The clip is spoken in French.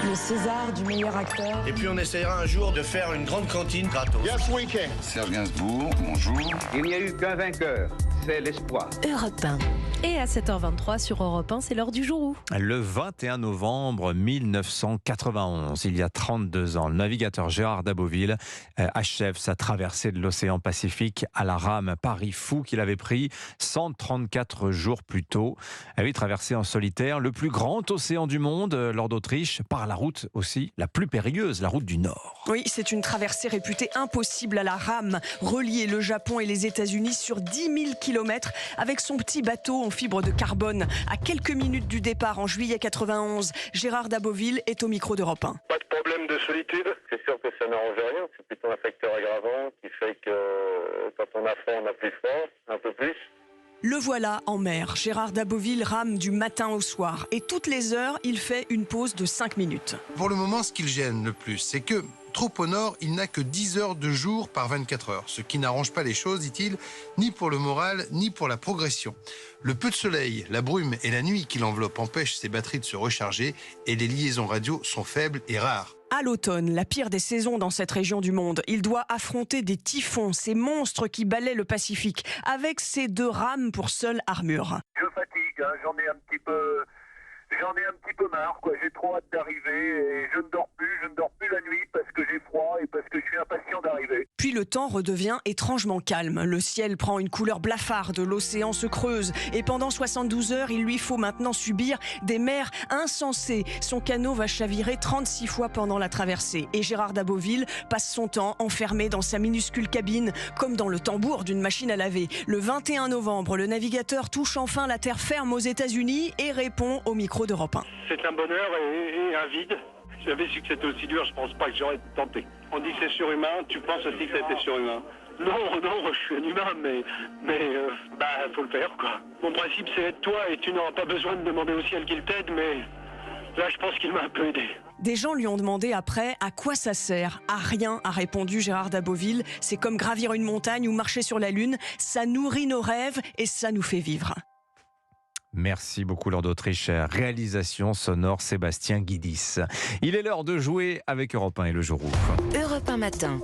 le César du meilleur acteur. Et puis on essaiera un jour de faire une grande cantine gratos. Yes, we can. Serge Gainsbourg, bonjour. Il n'y a eu qu'un vainqueur, c'est l'espoir. Europe 1. Et à 7h23 sur Europe 1, c'est l'heure du jour où. Le 21 novembre 1991, il y a 32 ans, le navigateur Gérard d'Aboville achève sa traversée de l'océan Pacifique à la rame Paris Fou qu'il avait pris 134 jours plus tôt. Il avait traversé en solitaire le plus grand océan du monde, lors d'Autriche, par la route aussi la plus périlleuse, la route du Nord. Oui, c'est une traversée réputée impossible à la rame, relier le Japon et les États-Unis sur 10 000 km avec son petit bateau en fibre de carbone. À quelques minutes du départ en juillet 91, Gérard d'Aboville est au micro d'Europe 1. Pas de problème de solitude. C'est sûr que ça n'arrange rien. C'est plutôt un facteur aggravant qui fait que quand on a faim, on a plus froid, un peu plus. Le voilà en mer. Gérard d'Aboville rame du matin au soir. Et toutes les heures, il fait une pause de 5 minutes. Pour le moment, ce qui le gêne le plus, c'est que, trop au nord, il n'a que 10 heures de jour par 24 heures. Ce qui n'arrange pas les choses, dit-il, ni pour le moral, ni pour la progression. Le peu de soleil, la brume et la nuit qui l'enveloppe empêchent ses batteries de se recharger et les liaisons radio sont faibles et rares. À l'automne, la pire des saisons dans cette région du monde, il doit affronter des typhons, ces monstres qui balaient le Pacifique, avec ses 2 rames pour seule armure. Je fatigue, hein, j'en ai un petit peu marre, quoi. J'ai trop hâte d'arriver et je ne dors plus la nuit parce que j'ai froid et parce que je suis impatient d'arriver. Puis le temps redevient étrangement calme. Le ciel prend une couleur blafarde, l'océan se creuse et pendant 72 heures, il lui faut maintenant subir des mers insensées. Son canot va chavirer 36 fois pendant la traversée et Gérard d'Aboville passe son temps enfermé dans sa minuscule cabine comme dans le tambour d'une machine à laver. Le 21 novembre, le navigateur touche enfin la terre ferme aux États-Unis et répond au micro d'Europe 1. C'est un bonheur et un vide. J'avais su que c'était aussi dur, je pense pas que j'aurais tenté. On dit que c'est surhumain, tu penses aussi que c'était surhumain. Non, je suis un humain, mais faut le faire, quoi. Mon principe, c'est être toi et tu n'auras pas besoin de demander au ciel qu'il t'aide, mais là, je pense qu'il m'a un peu aidé. Des gens lui ont demandé après à quoi ça sert. À rien, a répondu Gérard d'Aboville. C'est comme gravir une montagne ou marcher sur la lune. Ça nourrit nos rêves et ça nous fait vivre. Merci beaucoup, Lord d'Autriche. Réalisation sonore Sébastien Guidis. Il est l'heure de jouer avec Europe 1 et le jour où. Europe 1 matin.